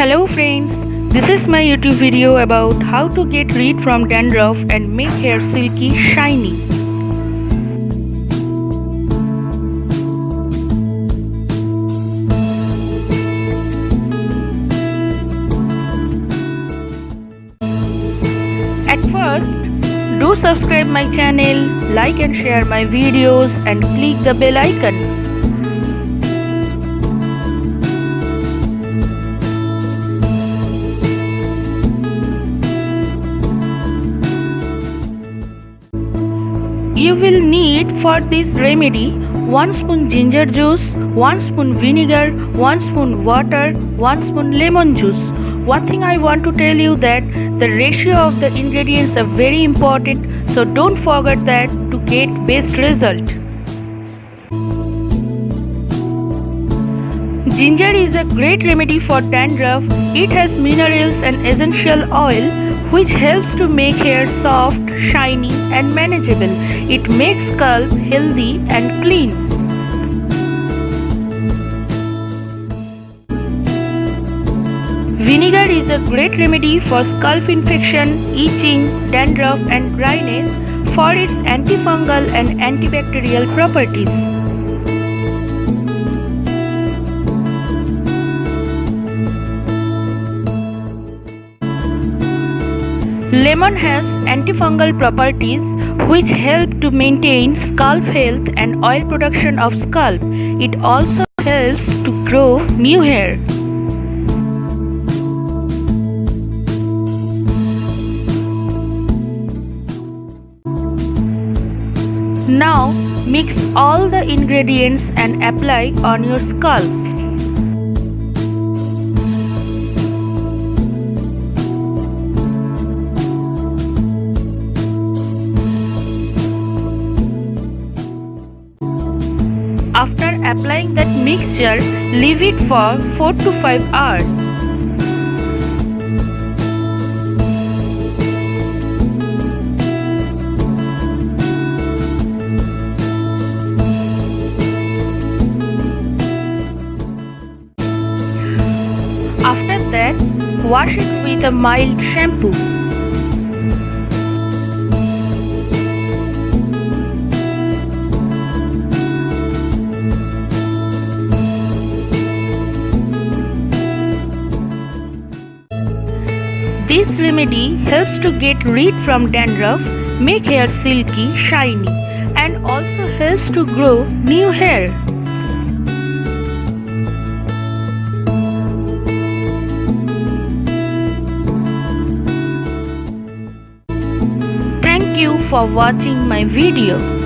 Hello friends, this is my YouTube video about how to get rid from dandruff and make hair silky shiny. At first, do subscribe my channel, like and share my videos and click the bell icon. You will need for this remedy 1 spoon ginger juice, 1 spoon vinegar, 1 spoon water, 1 spoon lemon juice. One thing I want to tell you that the ratio of the ingredients are very important, so don't forget that to get best result. Ginger is a great remedy for dandruff. It has minerals and essential oil which helps to make hair soft, shiny and manageable. It makes scalp healthy and clean. Vinegar is a great remedy for scalp infection, itching, dandruff and dryness for its antifungal and antibacterial properties. Lemon has antifungal properties which help to maintain scalp health and oil production of scalp. It also helps to grow new hair. Now mix all the ingredients and apply on your scalp. After applying that mixture, leave it for 4 to 5 hours. After that, wash it with a mild shampoo. This remedy helps to get rid from dandruff, make hair silky, shiny, and also helps to grow new hair. Thank you for watching my video.